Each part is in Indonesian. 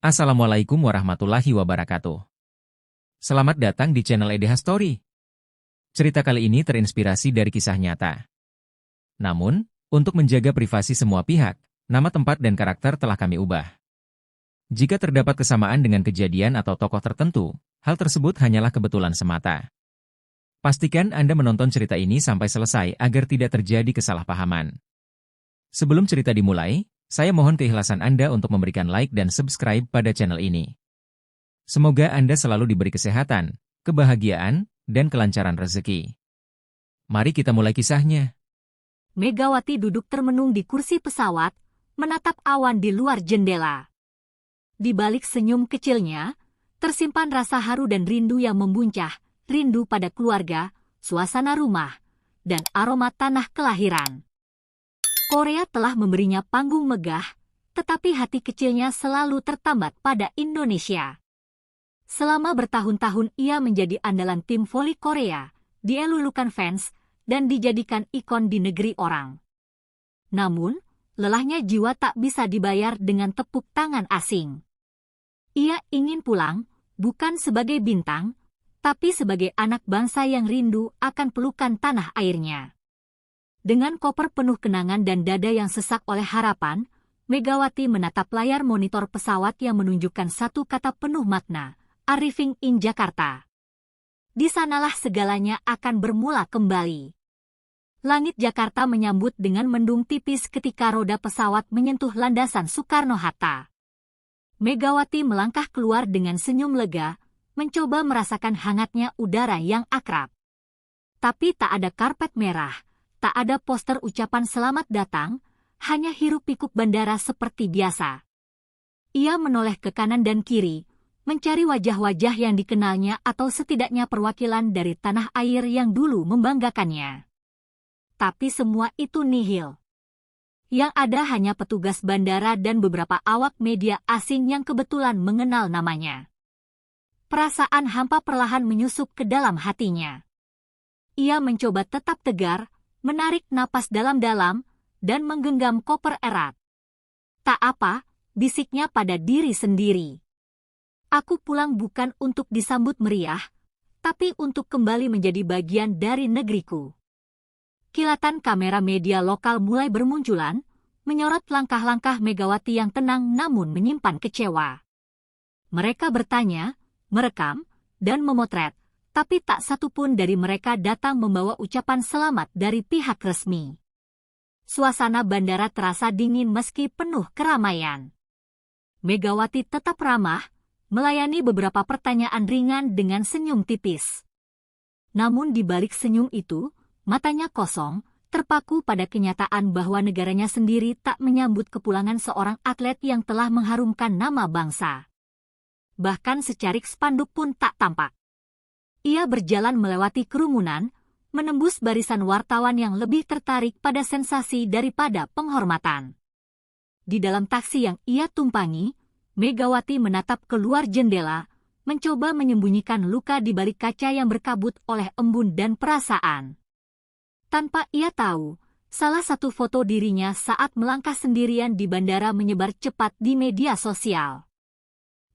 Assalamualaikum warahmatullahi wabarakatuh. Selamat datang di channel EDH Story. Cerita kali ini terinspirasi dari kisah nyata. Namun, untuk menjaga privasi semua pihak, nama tempat dan karakter telah kami ubah. Jika terdapat kesamaan dengan kejadian atau tokoh tertentu, hal tersebut hanyalah kebetulan semata. Pastikan Anda menonton cerita ini sampai selesai agar tidak terjadi kesalahpahaman. Sebelum cerita dimulai, saya mohon keikhlasan Anda untuk memberikan like dan subscribe pada channel ini. Semoga Anda selalu diberi kesehatan, kebahagiaan, dan kelancaran rezeki. Mari kita mulai kisahnya. Megawati duduk termenung di kursi pesawat, menatap awan di luar jendela. Di balik senyum kecilnya, tersimpan rasa haru dan rindu yang membuncah, rindu pada keluarga, suasana rumah, dan aroma tanah kelahiran. Korea telah memberinya panggung megah, tetapi hati kecilnya selalu tertambat pada Indonesia. Selama bertahun-tahun ia menjadi andalan tim voli Korea, dielulukan fans, dan dijadikan ikon di negeri orang. Namun, lelahnya jiwa tak bisa dibayar dengan tepuk tangan asing. Ia ingin pulang, bukan sebagai bintang, tapi sebagai anak bangsa yang rindu akan pelukan tanah airnya. Dengan koper penuh kenangan dan dada yang sesak oleh harapan, Megawati menatap layar monitor pesawat yang menunjukkan satu kata penuh makna, Arriving in Jakarta. Di sanalah segalanya akan bermula kembali. Langit Jakarta menyambut dengan mendung tipis ketika roda pesawat menyentuh landasan Soekarno-Hatta. Megawati melangkah keluar dengan senyum lega, mencoba merasakan hangatnya udara yang akrab. Tapi tak ada karpet merah. Tak ada poster ucapan selamat datang, hanya hiruk-pikuk bandara seperti biasa. Ia menoleh ke kanan dan kiri, mencari wajah-wajah yang dikenalnya atau setidaknya perwakilan dari tanah air yang dulu membanggakannya. Tapi semua itu nihil. Yang ada hanya petugas bandara dan beberapa awak media asing yang kebetulan mengenal namanya. Perasaan hampa perlahan menyusup ke dalam hatinya. Ia mencoba tetap tegar, menarik napas dalam-dalam, dan menggenggam koper erat. Tak apa, bisiknya pada diri sendiri. Aku pulang bukan untuk disambut meriah, tapi untuk kembali menjadi bagian dari negeriku. Kilatan kamera media lokal mulai bermunculan, menyorot langkah-langkah Megawati yang tenang namun menyimpan kecewa. Mereka bertanya, merekam, dan memotret, tapi tak satu pun dari mereka datang membawa ucapan selamat dari pihak resmi. Suasana bandara terasa dingin meski penuh keramaian. Megawati tetap ramah, melayani beberapa pertanyaan ringan dengan senyum tipis. Namun di balik senyum itu, matanya kosong, terpaku pada kenyataan bahwa negaranya sendiri tak menyambut kepulangan seorang atlet yang telah mengharumkan nama bangsa. Bahkan secarik spanduk pun tak tampak. Ia berjalan melewati kerumunan, menembus barisan wartawan yang lebih tertarik pada sensasi daripada penghormatan. Di dalam taksi yang ia tumpangi, Megawati menatap keluar jendela, mencoba menyembunyikan luka di balik kaca yang berkabut oleh embun dan perasaan. Tanpa ia tahu, salah satu foto dirinya saat melangkah sendirian di bandara menyebar cepat di media sosial.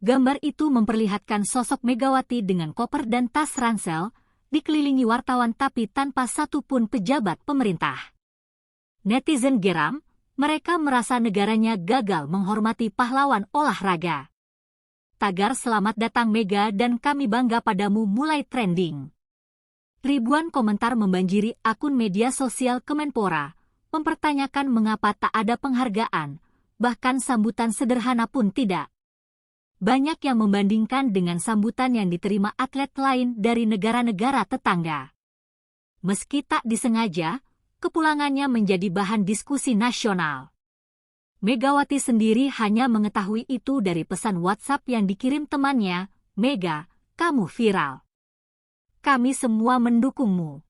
Gambar itu memperlihatkan sosok Megawati dengan koper dan tas ransel, dikelilingi wartawan tapi tanpa satu pun pejabat pemerintah. Netizen geram, mereka merasa negaranya gagal menghormati pahlawan olahraga. Tagar "Selamat datang Mega" dan "Kami bangga padamu" mulai trending. Ribuan komentar membanjiri akun media sosial Kemenpora, mempertanyakan mengapa tak ada penghargaan, bahkan sambutan sederhana pun tidak. Banyak yang membandingkan dengan sambutan yang diterima atlet lain dari negara-negara tetangga. Meski tak disengaja, kepulangannya menjadi bahan diskusi nasional. Megawati sendiri hanya mengetahui itu dari pesan WhatsApp yang dikirim temannya, "Mega, kamu viral. Kami semua mendukungmu."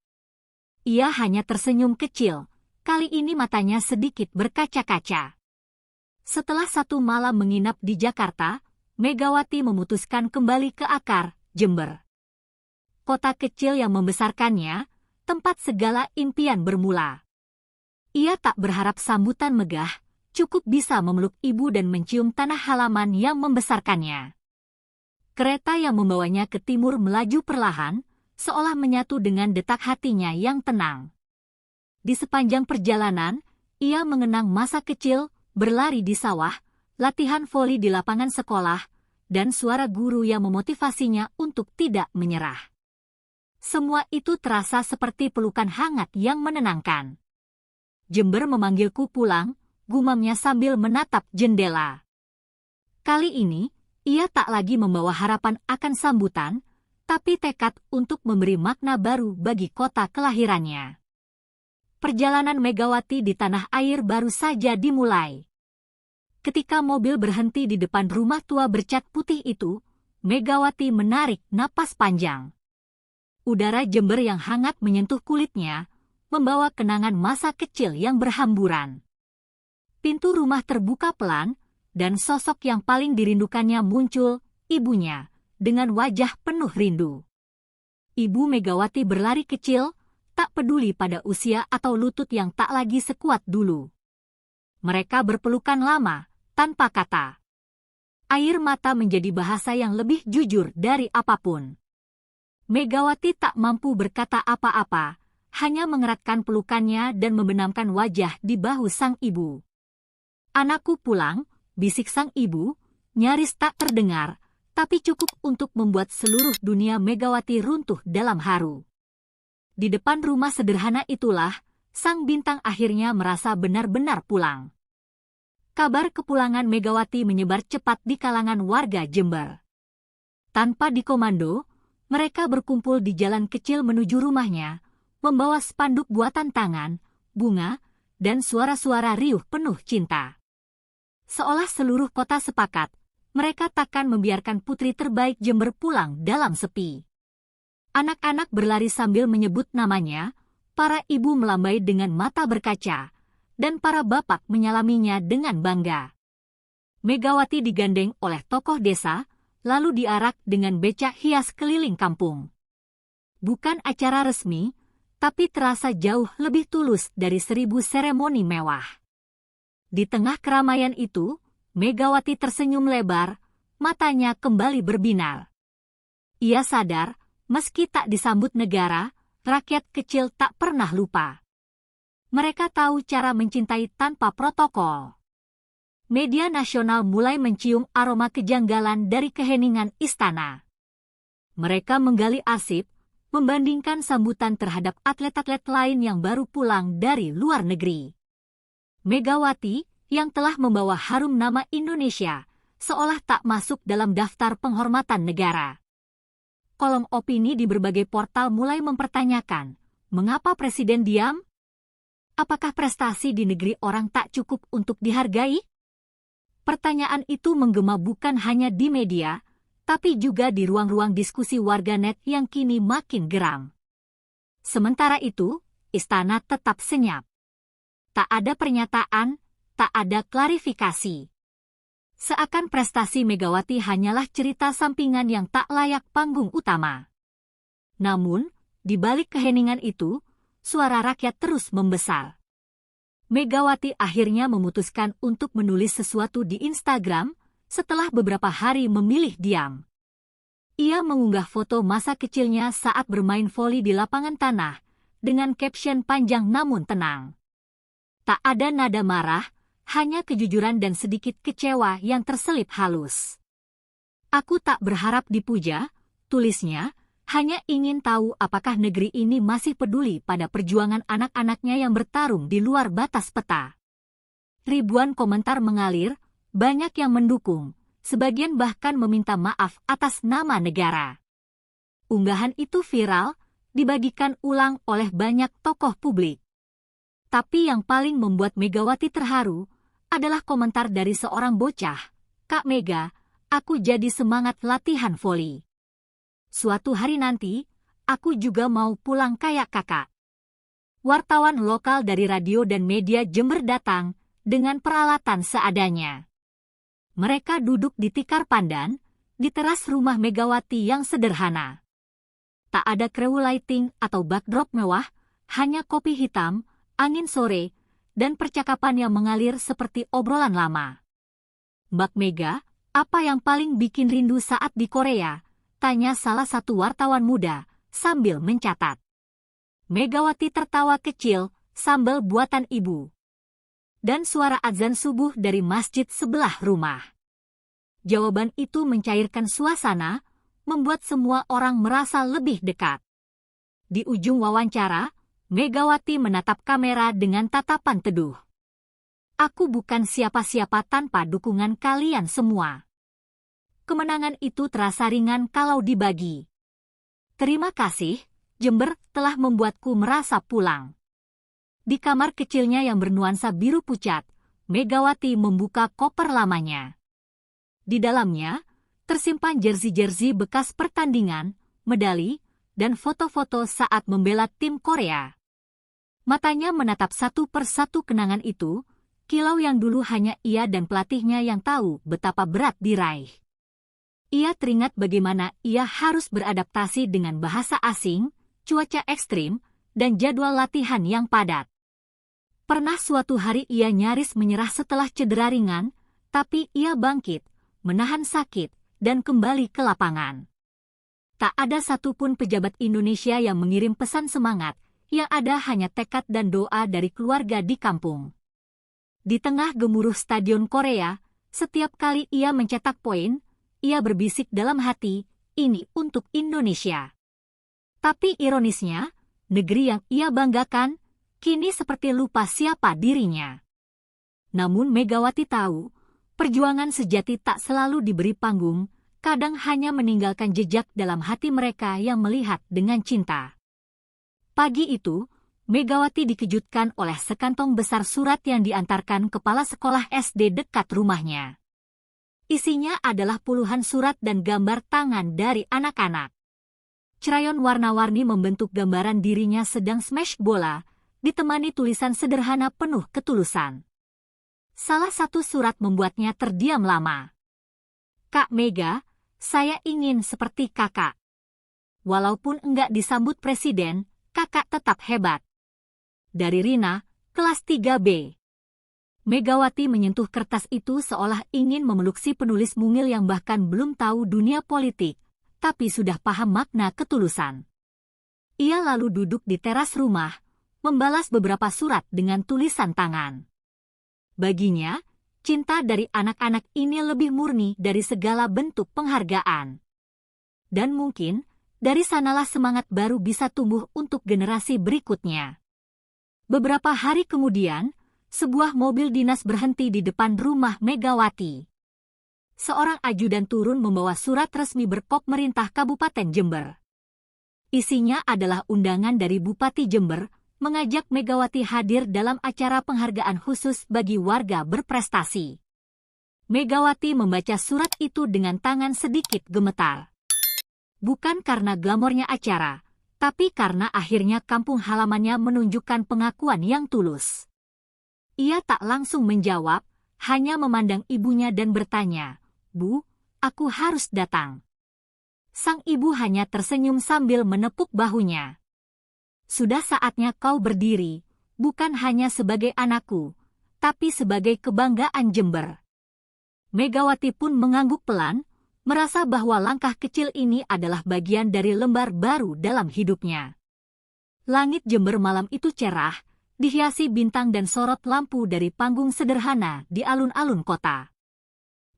Ia hanya tersenyum kecil, kali ini matanya sedikit berkaca-kaca. Setelah satu malam menginap di Jakarta, Megawati memutuskan kembali ke akar, Jember. Kota kecil yang membesarkannya, tempat segala impian bermula. Ia tak berharap sambutan megah, cukup bisa memeluk ibu dan mencium tanah halaman yang membesarkannya. Kereta yang membawanya ke timur melaju perlahan, seolah menyatu dengan detak hatinya yang tenang. Di sepanjang perjalanan, ia mengenang masa kecil, berlari di sawah, latihan voli di lapangan sekolah, dan suara guru yang memotivasinya untuk tidak menyerah. Semua itu terasa seperti pelukan hangat yang menenangkan. Jember memanggilku pulang, gumamnya sambil menatap jendela. Kali ini, ia tak lagi membawa harapan akan sambutan, tapi tekad untuk memberi makna baru bagi kota kelahirannya. Perjalanan Megawati di tanah air baru saja dimulai. Ketika mobil berhenti di depan rumah tua bercat putih itu, Megawati menarik napas panjang. Udara Jember yang hangat menyentuh kulitnya, membawa kenangan masa kecil yang berhamburan. Pintu rumah terbuka pelan, dan sosok yang paling dirindukannya muncul, ibunya, dengan wajah penuh rindu. Ibu Megawati berlari kecil, tak peduli pada usia atau lutut yang tak lagi sekuat dulu. Mereka berpelukan lama, tanpa kata. Air mata menjadi bahasa yang lebih jujur dari apapun. Megawati tak mampu berkata apa-apa, hanya mengeratkan pelukannya dan membenamkan wajah di bahu sang ibu. "Anakku pulang," bisik sang ibu, nyaris tak terdengar, tapi cukup untuk membuat seluruh dunia Megawati runtuh dalam haru. Di depan rumah sederhana itulah, sang bintang akhirnya merasa benar-benar pulang. Kabar kepulangan Megawati menyebar cepat di kalangan warga Jember. Tanpa dikomando, mereka berkumpul di jalan kecil menuju rumahnya, membawa spanduk buatan tangan, bunga, dan suara-suara riuh penuh cinta. Seolah seluruh kota sepakat, mereka takkan membiarkan putri terbaik Jember pulang dalam sepi. Anak-anak berlari sambil menyebut namanya, para ibu melambai dengan mata berkaca, dan para bapak menyalaminya dengan bangga. Megawati digandeng oleh tokoh desa, lalu diarak dengan becak hias keliling kampung. Bukan acara resmi, tapi terasa jauh lebih tulus dari 1000 seremoni mewah. Di tengah keramaian itu, Megawati tersenyum lebar, matanya kembali berbinar. Ia sadar, meski tak disambut negara, rakyat kecil tak pernah lupa. Mereka tahu cara mencintai tanpa protokol. Media nasional mulai mencium aroma kejanggalan dari keheningan istana. Mereka menggali arsip, membandingkan sambutan terhadap atlet-atlet lain yang baru pulang dari luar negeri. Megawati, yang telah membawa harum nama Indonesia, seolah tak masuk dalam daftar penghormatan negara. Kolom opini di berbagai portal mulai mempertanyakan, mengapa presiden diam? Apakah prestasi di negeri orang tak cukup untuk dihargai? Pertanyaan itu menggema bukan hanya di media, tapi juga di ruang-ruang diskusi warganet yang kini makin geram. Sementara itu, istana tetap senyap. Tak ada pernyataan, tak ada klarifikasi. Seakan prestasi Megawati hanyalah cerita sampingan yang tak layak panggung utama. Namun, di balik keheningan itu, suara rakyat terus membesar. Megawati akhirnya memutuskan untuk menulis sesuatu di Instagram setelah beberapa hari memilih diam. Ia mengunggah foto masa kecilnya saat bermain voli di lapangan tanah, dengan caption panjang namun tenang. Tak ada nada marah, hanya kejujuran dan sedikit kecewa yang terselip halus. "Aku tak berharap dipuja," tulisnya, "hanya ingin tahu apakah negeri ini masih peduli pada perjuangan anak-anaknya yang bertarung di luar batas peta." Ribuan komentar mengalir, banyak yang mendukung, sebagian bahkan meminta maaf atas nama negara. Unggahan itu viral, dibagikan ulang oleh banyak tokoh publik. Tapi yang paling membuat Megawati terharu adalah komentar dari seorang bocah, "Kak Mega, aku jadi semangat latihan voli. Suatu hari nanti, aku juga mau pulang kayak kakak." Wartawan lokal dari radio dan media Jember datang dengan peralatan seadanya. Mereka duduk di tikar pandan, di teras rumah Megawati yang sederhana. Tak ada crew lighting atau backdrop mewah, hanya kopi hitam, angin sore, dan percakapan yang mengalir seperti obrolan lama. "Mbak Mega, apa yang paling bikin rindu saat di Korea?" tanya salah satu wartawan muda sambil mencatat. Megawati tertawa kecil, sambal buatan ibu. Dan suara azan subuh dari masjid sebelah rumah. Jawaban itu mencairkan suasana, membuat semua orang merasa lebih dekat. Di ujung wawancara, Megawati menatap kamera dengan tatapan teduh. "Aku bukan siapa-siapa tanpa dukungan kalian semua. Kemenangan itu terasa ringan kalau dibagi. Terima kasih, Jember telah membuatku merasa pulang." Di kamar kecilnya yang bernuansa biru pucat, Megawati membuka koper lamanya. Di dalamnya, tersimpan jersey-jersey bekas pertandingan, medali, dan foto-foto saat membela tim Korea. Matanya menatap satu persatu kenangan itu, kilau yang dulu hanya ia dan pelatihnya yang tahu betapa berat diraih. Ia teringat bagaimana ia harus beradaptasi dengan bahasa asing, cuaca ekstrim, dan jadwal latihan yang padat. Pernah suatu hari ia nyaris menyerah setelah cedera ringan, tapi ia bangkit, menahan sakit, dan kembali ke lapangan. Tak ada satupun pejabat Indonesia yang mengirim pesan semangat, yang ada hanya tekad dan doa dari keluarga di kampung. Di tengah gemuruh stadion Korea, setiap kali ia mencetak poin, ia berbisik dalam hati, "Ini untuk Indonesia." Tapi ironisnya, negeri yang ia banggakan, kini seperti lupa siapa dirinya. Namun Megawati tahu, perjuangan sejati tak selalu diberi panggung, kadang hanya meninggalkan jejak dalam hati mereka yang melihat dengan cinta. Pagi itu, Megawati dikejutkan oleh sekantong besar surat yang diantarkan kepala sekolah SD dekat rumahnya. Isinya adalah puluhan surat dan gambar tangan dari anak-anak. Crayon warna-warni membentuk gambaran dirinya sedang smash bola, ditemani tulisan sederhana penuh ketulusan. Salah satu surat membuatnya terdiam lama. "Kak Mega, saya ingin seperti kakak. Walaupun enggak disambut presiden, kakak tetap hebat." Dari Rina, kelas 3B. Megawati menyentuh kertas itu seolah ingin memeluk si penulis mungil yang bahkan belum tahu dunia politik, tapi sudah paham makna ketulusan. Ia lalu duduk di teras rumah, membalas beberapa surat dengan tulisan tangan. Baginya, cinta dari anak-anak ini lebih murni dari segala bentuk penghargaan. Dan mungkin, dari sanalah semangat baru bisa tumbuh untuk generasi berikutnya. Beberapa hari kemudian, sebuah mobil dinas berhenti di depan rumah Megawati. Seorang ajudan turun membawa surat resmi berkop Merintah Kabupaten Jember. Isinya adalah undangan dari Bupati Jember, mengajak Megawati hadir dalam acara penghargaan khusus bagi warga berprestasi. Megawati membaca surat itu dengan tangan sedikit gemetar. Bukan karena glamornya acara, tapi karena akhirnya kampung halamannya menunjukkan pengakuan yang tulus. Ia tak langsung menjawab, hanya memandang ibunya dan bertanya, "Bu, aku harus datang." Sang ibu hanya tersenyum sambil menepuk bahunya. "Sudah saatnya kau berdiri, bukan hanya sebagai anakku, tapi sebagai kebanggaan Jember." Megawati pun mengangguk pelan, merasa bahwa langkah kecil ini adalah bagian dari lembar baru dalam hidupnya. Langit Jember malam itu cerah, dihiasi bintang dan sorot lampu dari panggung sederhana di alun-alun kota.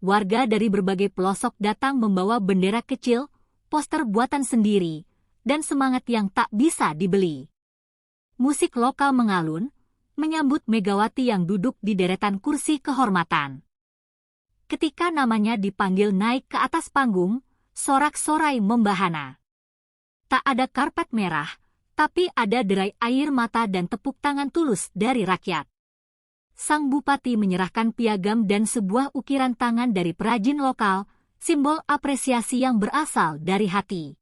Warga dari berbagai pelosok datang membawa bendera kecil, poster buatan sendiri, dan semangat yang tak bisa dibeli. Musik lokal mengalun, menyambut Megawati yang duduk di deretan kursi kehormatan. Ketika namanya dipanggil naik ke atas panggung, sorak-sorai membahana. Tak ada karpet merah, tapi ada derai air mata dan tepuk tangan tulus dari rakyat. Sang bupati menyerahkan piagam dan sebuah ukiran tangan dari perajin lokal, simbol apresiasi yang berasal dari hati.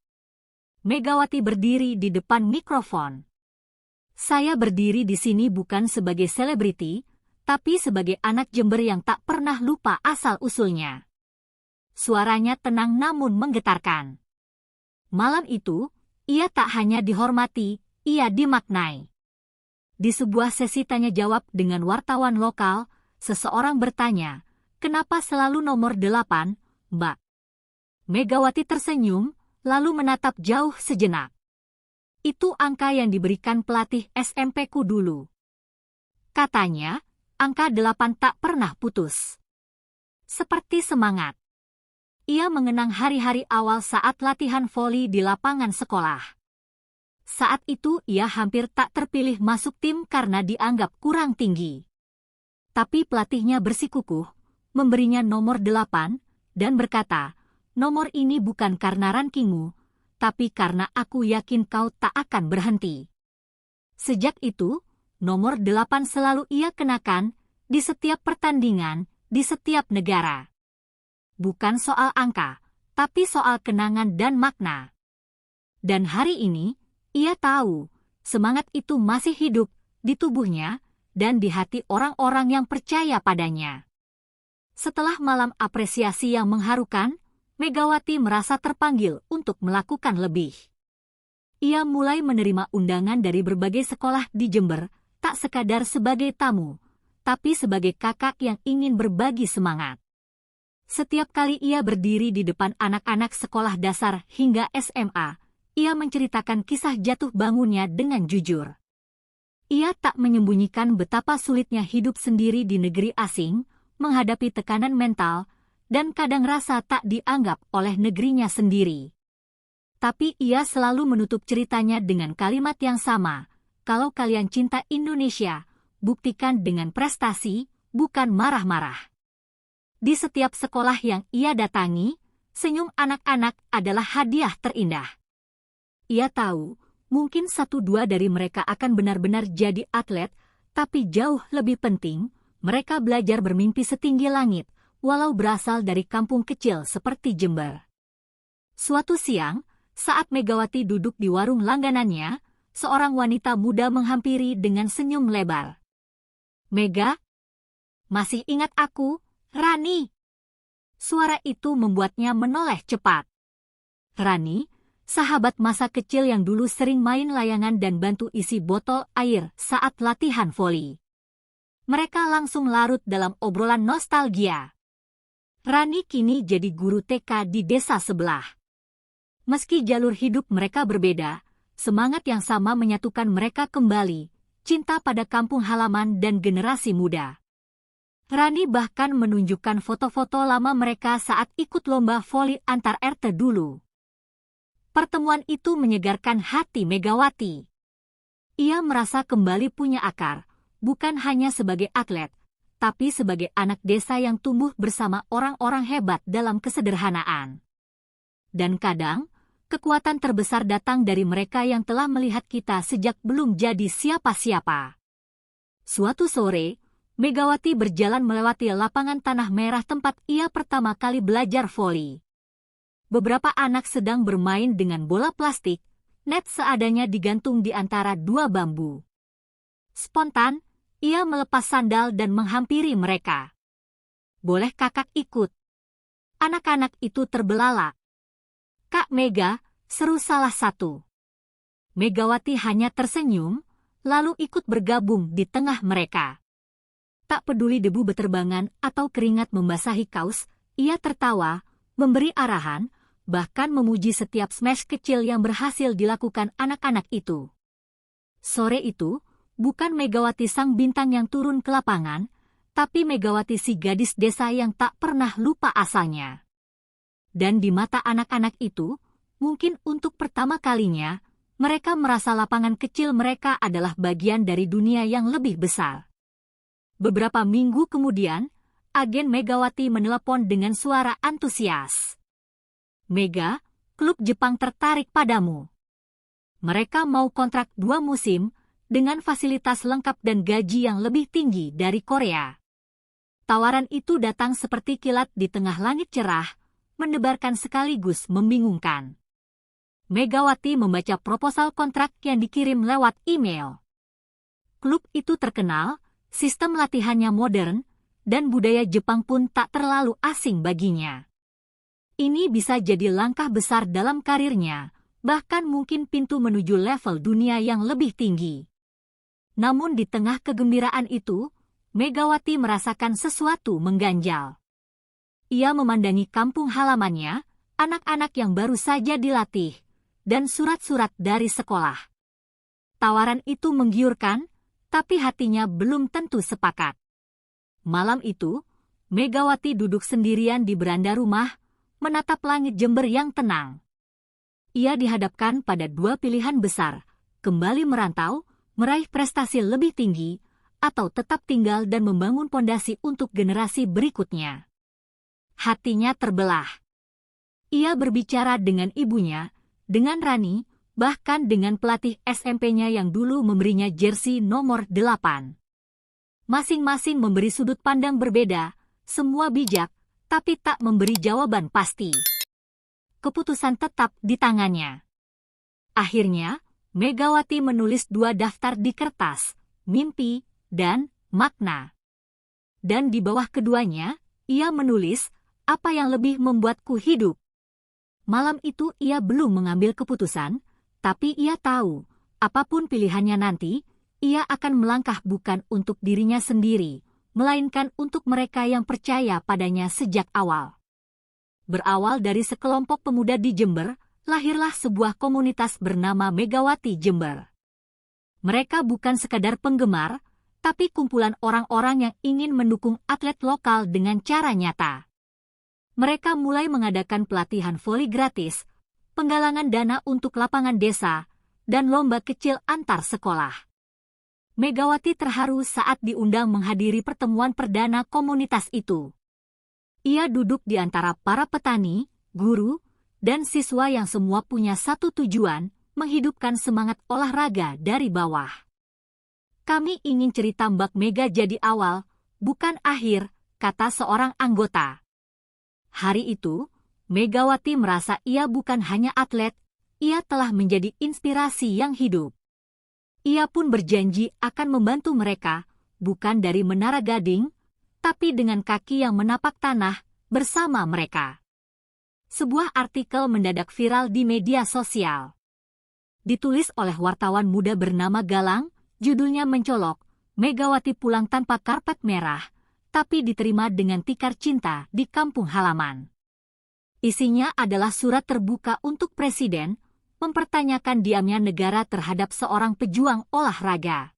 Megawati berdiri di depan mikrofon. "Saya berdiri di sini bukan sebagai selebriti, tapi sebagai anak Jember yang tak pernah lupa asal-usulnya." Suaranya tenang namun menggetarkan. Malam itu, ia tak hanya dihormati, ia dimaknai. Di sebuah sesi tanya-jawab dengan wartawan lokal, seseorang bertanya, "Kenapa selalu nomor 8, Mbak?" Megawati tersenyum, lalu menatap jauh sejenak. "Itu angka yang diberikan pelatih SMP-ku dulu." Katanya, angka 8 tak pernah putus. Seperti semangat. Ia mengenang hari-hari awal saat latihan voli di lapangan sekolah. Saat itu ia hampir tak terpilih masuk tim karena dianggap kurang tinggi. Tapi pelatihnya bersikukuh, memberinya nomor 8, dan berkata, "Nomor ini bukan karena rankingmu, tapi karena aku yakin kau tak akan berhenti." Sejak itu, nomor 8 selalu ia kenakan, di setiap pertandingan, di setiap negara. Bukan soal angka, tapi soal kenangan dan makna. Dan hari ini, ia tahu, semangat itu masih hidup di tubuhnya dan di hati orang-orang yang percaya padanya. Setelah malam apresiasi yang mengharukan, Megawati merasa terpanggil untuk melakukan lebih. Ia mulai menerima undangan dari berbagai sekolah di Jember, tak sekadar sebagai tamu, tapi sebagai kakak yang ingin berbagi semangat. Setiap kali ia berdiri di depan anak-anak sekolah dasar hingga SMA, ia menceritakan kisah jatuh bangunnya dengan jujur. Ia tak menyembunyikan betapa sulitnya hidup sendiri di negeri asing, menghadapi tekanan mental, dan kadang rasa tak dianggap oleh negerinya sendiri. Tapi ia selalu menutup ceritanya dengan kalimat yang sama, "Kalau kalian cinta Indonesia, buktikan dengan prestasi, bukan marah-marah." Di setiap sekolah yang ia datangi, senyum anak-anak adalah hadiah terindah. Ia tahu, mungkin 1-2 dari mereka akan benar-benar jadi atlet, tapi jauh lebih penting, mereka belajar bermimpi setinggi langit, walau berasal dari kampung kecil seperti Jember. Suatu siang, saat Megawati duduk di warung langganannya, seorang wanita muda menghampiri dengan senyum lebar. "Mega, masih ingat aku, Rani?" Suara itu membuatnya menoleh cepat. Rani, sahabat masa kecil yang dulu sering main layangan dan bantu isi botol air saat latihan voli. Mereka langsung larut dalam obrolan nostalgia. Rani kini jadi guru TK di desa sebelah. Meski jalur hidup mereka berbeda, semangat yang sama menyatukan mereka kembali, cinta pada kampung halaman dan generasi muda. Rani bahkan menunjukkan foto-foto lama mereka saat ikut lomba voli antar RT dulu. Pertemuan itu menyegarkan hati Megawati. Ia merasa kembali punya akar, bukan hanya sebagai atlet, tapi sebagai anak desa yang tumbuh bersama orang-orang hebat dalam kesederhanaan. Dan kadang, kekuatan terbesar datang dari mereka yang telah melihat kita sejak belum jadi siapa-siapa. Suatu sore, Megawati berjalan melewati lapangan tanah merah tempat ia pertama kali belajar voli. Beberapa anak sedang bermain dengan bola plastik, net seadanya digantung di antara 2 bambu. Spontan, ia melepas sandal dan menghampiri mereka. "Boleh kakak ikut?" Anak-anak itu terbelalak. "Kak Mega," seru salah satu. Megawati hanya tersenyum, lalu ikut bergabung di tengah mereka. Tak peduli debu beterbangan atau keringat membasahi kaus, ia tertawa, memberi arahan, bahkan memuji setiap smash kecil yang berhasil dilakukan anak-anak itu. Sore itu, bukan Megawati sang bintang yang turun ke lapangan, tapi Megawati si gadis desa yang tak pernah lupa asalnya. Dan di mata anak-anak itu, mungkin untuk pertama kalinya, mereka merasa lapangan kecil mereka adalah bagian dari dunia yang lebih besar. Beberapa minggu kemudian, agen Megawati menelepon dengan suara antusias. "Mega, klub Jepang tertarik padamu. Mereka mau kontrak 2 musim, dengan fasilitas lengkap dan gaji yang lebih tinggi dari Korea." Tawaran itu datang seperti kilat di tengah langit cerah, mendebarkan sekaligus membingungkan. Megawati membaca proposal kontrak yang dikirim lewat email. Klub itu terkenal, sistem latihannya modern, dan budaya Jepang pun tak terlalu asing baginya. Ini bisa jadi langkah besar dalam karirnya, bahkan mungkin pintu menuju level dunia yang lebih tinggi. Namun di tengah kegembiraan itu, Megawati merasakan sesuatu mengganjal. Ia memandangi kampung halamannya, anak-anak yang baru saja dilatih, dan surat-surat dari sekolah. Tawaran itu menggiurkan, tapi hatinya belum tentu sepakat. Malam itu, Megawati duduk sendirian di beranda rumah, menatap langit Jember yang tenang. Ia dihadapkan pada dua pilihan besar, kembali merantau, meraih prestasi lebih tinggi, atau tetap tinggal dan membangun pondasi untuk generasi berikutnya. Hatinya terbelah. Ia berbicara dengan ibunya, dengan Rani, bahkan dengan pelatih SMP-nya yang dulu memberinya jersey nomor 8. Masing-masing memberi sudut pandang berbeda, semua bijak, tapi tak memberi jawaban pasti. Keputusan tetap di tangannya. Akhirnya, Megawati menulis 2 daftar di kertas, mimpi dan makna. Dan di bawah keduanya, ia menulis, apa yang lebih membuatku hidup. Malam itu ia belum mengambil keputusan, tapi ia tahu, apapun pilihannya nanti, ia akan melangkah bukan untuk dirinya sendiri, melainkan untuk mereka yang percaya padanya sejak awal. Berawal dari sekelompok pemuda di Jember, lahirlah sebuah komunitas bernama Megawati Jember. Mereka bukan sekadar penggemar, tapi kumpulan orang-orang yang ingin mendukung atlet lokal dengan cara nyata. Mereka mulai mengadakan pelatihan voli gratis, penggalangan dana untuk lapangan desa, dan lomba kecil antar sekolah. Megawati terharu saat diundang menghadiri pertemuan perdana komunitas itu. Ia duduk di antara para petani, guru, dan siswa yang semua punya satu tujuan, menghidupkan semangat olahraga dari bawah. Kami ingin cerita Mbak Mega jadi awal, bukan akhir, kata seorang anggota. Hari itu, Megawati merasa ia bukan hanya atlet, ia telah menjadi inspirasi yang hidup. Ia pun berjanji akan membantu mereka, bukan dari Menara Gading, tapi dengan kaki yang menapak tanah bersama mereka. Sebuah artikel mendadak viral di media sosial. Ditulis oleh wartawan muda bernama Galang, judulnya mencolok, Megawati pulang tanpa karpet merah, tapi diterima dengan tikar cinta di kampung halaman. Isinya adalah surat terbuka untuk Presiden, mempertanyakan diamnya negara terhadap seorang pejuang olahraga.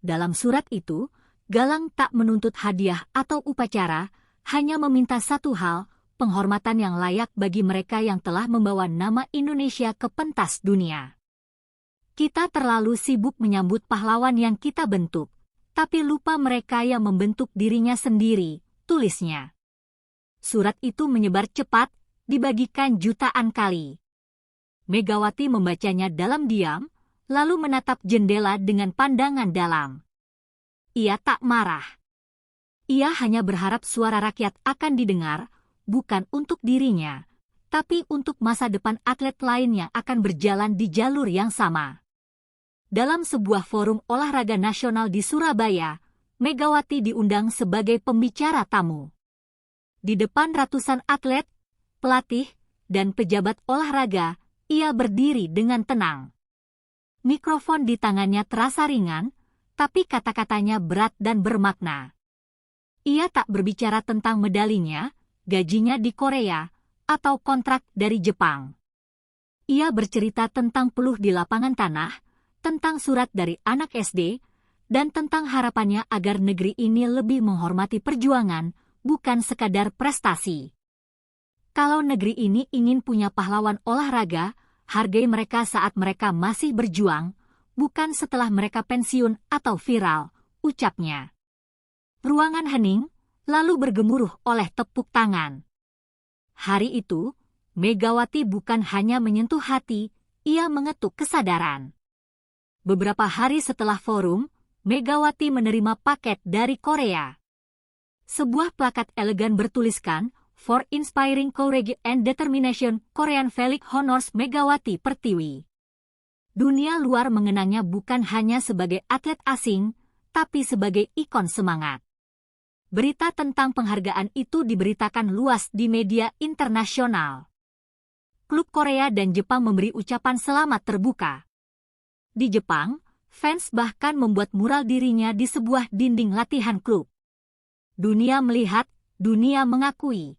Dalam surat itu, Galang tak menuntut hadiah atau upacara, hanya meminta satu hal, penghormatan yang layak bagi mereka yang telah membawa nama Indonesia ke pentas dunia. Kita terlalu sibuk menyambut pahlawan yang kita bentuk, tapi lupa mereka yang membentuk dirinya sendiri, tulisnya. Surat itu menyebar cepat, dibagikan jutaan kali. Megawati membacanya dalam diam, lalu menatap jendela dengan pandangan dalam. Ia tak marah. Ia hanya berharap suara rakyat akan didengar, bukan untuk dirinya, tapi untuk masa depan atlet lain yang akan berjalan di jalur yang sama. Dalam sebuah forum olahraga nasional di Surabaya, Megawati diundang sebagai pembicara tamu. Di depan ratusan atlet, pelatih, dan pejabat olahraga, ia berdiri dengan tenang. Mikrofon di tangannya terasa ringan, tapi kata-katanya berat dan bermakna. Ia tak berbicara tentang medalinya, gajinya di Korea, atau kontrak dari Jepang. Ia bercerita tentang peluh di lapangan tanah, tentang surat dari anak SD, dan tentang harapannya agar negeri ini lebih menghormati perjuangan, bukan sekadar prestasi. Kalau negeri ini ingin punya pahlawan olahraga, hargai mereka saat mereka masih berjuang, bukan setelah mereka pensiun atau viral, ucapnya. Ruangan hening, lalu bergemuruh oleh tepuk tangan. Hari itu, Megawati bukan hanya menyentuh hati, ia mengetuk kesadaran. Beberapa hari setelah forum, Megawati menerima paket dari Korea. Sebuah plakat elegan bertuliskan, For Inspiring Courage and Determination, Korean Felix Honors Megawati Pertiwi. Dunia luar mengenangnya bukan hanya sebagai atlet asing, tapi sebagai ikon semangat. Berita tentang penghargaan itu diberitakan luas di media internasional. Klub Korea dan Jepang memberi ucapan selamat terbuka. Di Jepang, Fans bahkan membuat mural dirinya di sebuah dinding latihan klub. Dunia melihat, dunia mengakui.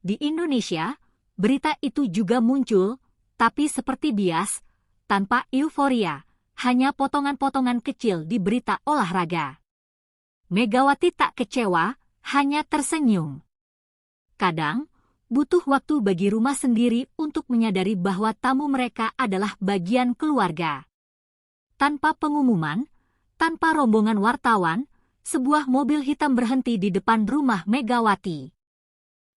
Di Indonesia, berita itu juga muncul, tapi seperti bias, tanpa euforia, hanya potongan-potongan kecil di berita olahraga. Megawati tak kecewa, hanya tersenyum. Kadang, butuh waktu bagi rumah sendiri untuk menyadari bahwa tamu mereka adalah bagian keluarga. Tanpa pengumuman, tanpa rombongan wartawan, sebuah mobil hitam berhenti di depan rumah Megawati.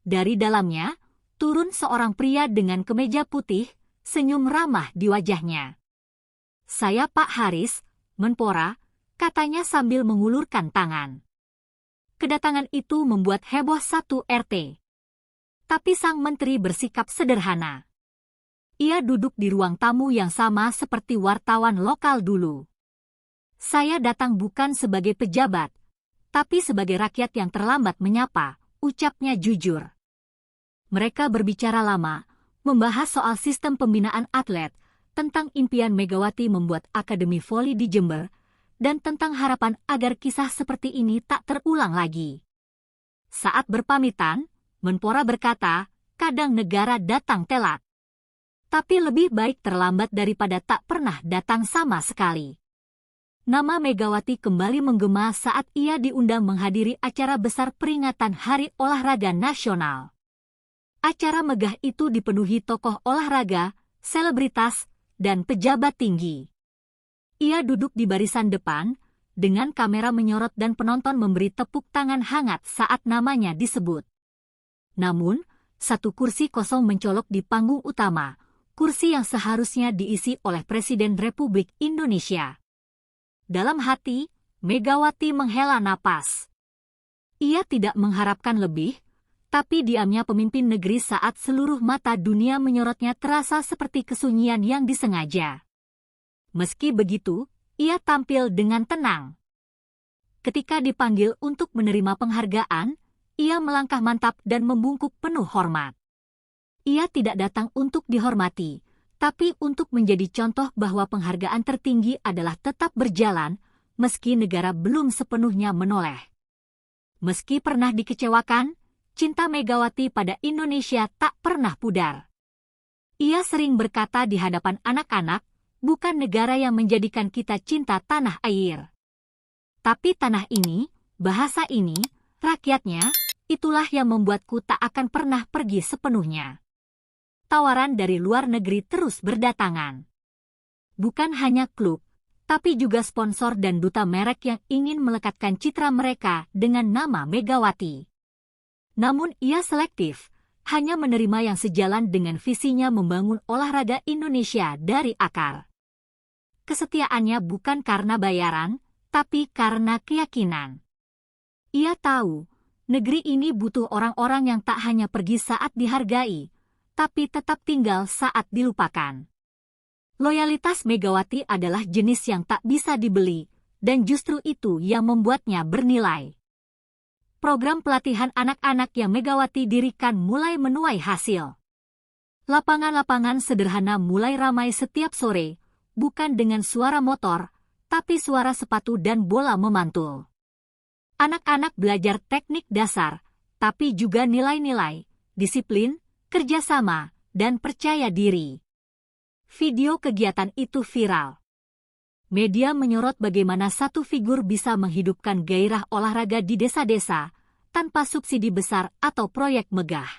Dari dalamnya, turun seorang pria dengan kemeja putih, senyum ramah di wajahnya. "Saya Pak Haris, Menpora," katanya sambil mengulurkan tangan. Kedatangan itu membuat heboh satu RT. Tapi sang menteri bersikap sederhana. Ia duduk di ruang tamu yang sama seperti wartawan lokal dulu. "Saya datang bukan sebagai pejabat, tapi sebagai rakyat yang terlambat menyapa," ucapnya jujur. Mereka berbicara lama, membahas soal sistem pembinaan atlet, tentang impian Megawati membuat akademi voli di Jember, dan tentang harapan agar kisah seperti ini tak terulang lagi. Saat berpamitan, Menpora berkata, "Kadang negara datang telat. Tapi lebih baik terlambat daripada tak pernah datang sama sekali." Nama Megawati kembali menggema saat ia diundang menghadiri acara besar peringatan Hari Olahraga Nasional. Acara megah itu dipenuhi tokoh olahraga, selebritas, dan pejabat tinggi. Ia duduk di barisan depan, dengan kamera menyorot dan penonton memberi tepuk tangan hangat saat namanya disebut. Namun, satu kursi kosong mencolok di panggung utama, kursi yang seharusnya diisi oleh Presiden Republik Indonesia. Dalam hati, Megawati menghela napas. Ia tidak mengharapkan lebih, tapi diamnya pemimpin negeri saat seluruh mata dunia menyorotnya terasa seperti kesunyian yang disengaja. Meski begitu, ia tampil dengan tenang. Ketika dipanggil untuk menerima penghargaan, ia melangkah mantap dan membungkuk penuh hormat. Ia tidak datang untuk dihormati, tapi untuk menjadi contoh bahwa penghargaan tertinggi adalah tetap berjalan, meski negara belum sepenuhnya menoleh. Meski pernah dikecewakan, cinta Megawati pada Indonesia tak pernah pudar. Ia sering berkata di hadapan anak-anak, "Bukan negara yang menjadikan kita cinta tanah air. Tapi tanah ini, bahasa ini, rakyatnya, itulah yang membuatku tak akan pernah pergi sepenuhnya." Tawaran dari luar negeri terus berdatangan. Bukan hanya klub, tapi juga sponsor dan duta merek yang ingin melekatkan citra mereka dengan nama Megawati. Namun ia selektif, hanya menerima yang sejalan dengan visinya membangun olahraga Indonesia dari akar. Kesetiaannya bukan karena bayaran, tapi karena keyakinan. Ia tahu, negeri ini butuh orang-orang yang tak hanya pergi saat dihargai, tapi tetap tinggal saat dilupakan. Loyalitas Megawati adalah jenis yang tak bisa dibeli, dan justru itu yang membuatnya bernilai. Program pelatihan anak-anak yang Megawati dirikan mulai menuai hasil. Lapangan-lapangan sederhana mulai ramai setiap sore, bukan dengan suara motor, tapi suara sepatu dan bola memantul. Anak-anak belajar teknik dasar, tapi juga nilai-nilai, disiplin, kerjasama, dan percaya diri. Video kegiatan itu viral. Media menyorot bagaimana satu figur bisa menghidupkan gairah olahraga di desa-desa, tanpa subsidi besar atau proyek megah.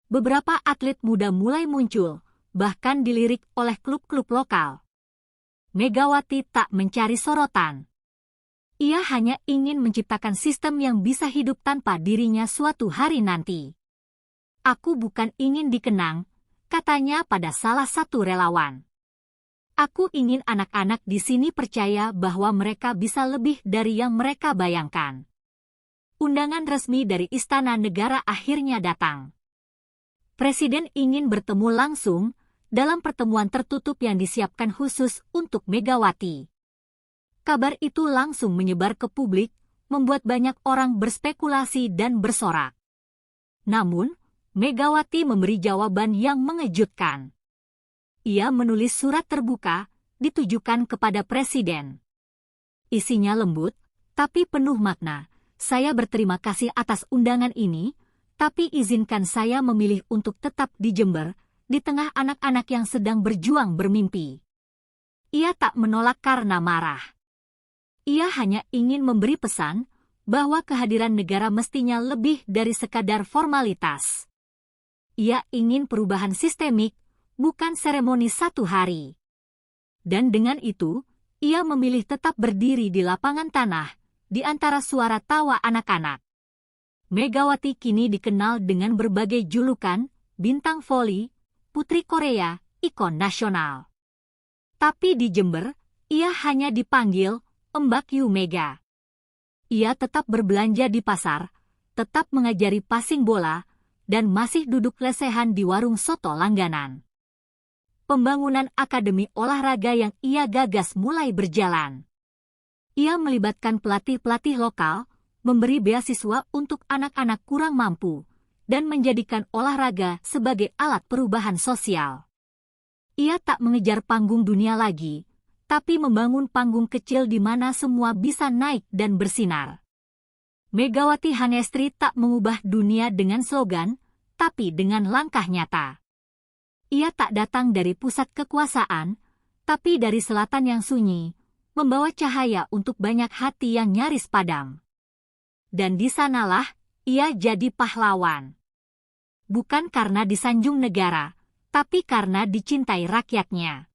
Beberapa atlet muda mulai muncul, bahkan dilirik oleh klub-klub lokal. Megawati tak mencari sorotan. Ia hanya ingin menciptakan sistem yang bisa hidup tanpa dirinya suatu hari nanti. "Aku bukan ingin dikenang," katanya pada salah satu relawan. "Aku ingin anak-anak di sini percaya bahwa mereka bisa lebih dari yang mereka bayangkan." Undangan resmi dari Istana Negara akhirnya datang. Presiden ingin bertemu langsung dalam pertemuan tertutup yang disiapkan khusus untuk Megawati. Kabar itu langsung menyebar ke publik, membuat banyak orang berspekulasi dan bersorak. Namun, Megawati memberi jawaban yang mengejutkan. Ia menulis surat terbuka, ditujukan kepada Presiden. Isinya lembut, tapi penuh makna. Saya berterima kasih atas undangan ini, tapi izinkan saya memilih untuk tetap di Jember, di tengah anak-anak yang sedang berjuang bermimpi. Ia tak menolak karena marah. Ia hanya ingin memberi pesan bahwa kehadiran negara mestinya lebih dari sekadar formalitas. Ia ingin perubahan sistemik, bukan seremoni satu hari. Dan dengan itu, ia memilih tetap berdiri di lapangan tanah, di antara suara tawa anak-anak. Megawati kini dikenal dengan berbagai julukan, bintang voli, putri Korea, ikon nasional. Tapi di Jember, ia hanya dipanggil Mbak Yu Mega. Ia tetap berbelanja di pasar, tetap mengajari passing bola, dan masih duduk lesehan di warung soto langganan. Pembangunan akademi olahraga yang ia gagas mulai berjalan. Ia melibatkan pelatih-pelatih lokal, memberi beasiswa untuk anak-anak kurang mampu, dan menjadikan olahraga sebagai alat perubahan sosial. Ia tak mengejar panggung dunia lagi, tapi membangun panggung kecil di mana semua bisa naik dan bersinar. Megawati Hangestri tak mengubah dunia dengan slogan, tapi dengan langkah nyata. Ia tak datang dari pusat kekuasaan, tapi dari selatan yang sunyi, membawa cahaya untuk banyak hati yang nyaris padam. Dan di sanalah ia jadi pahlawan. Bukan karena disanjung negara, tapi karena dicintai rakyatnya.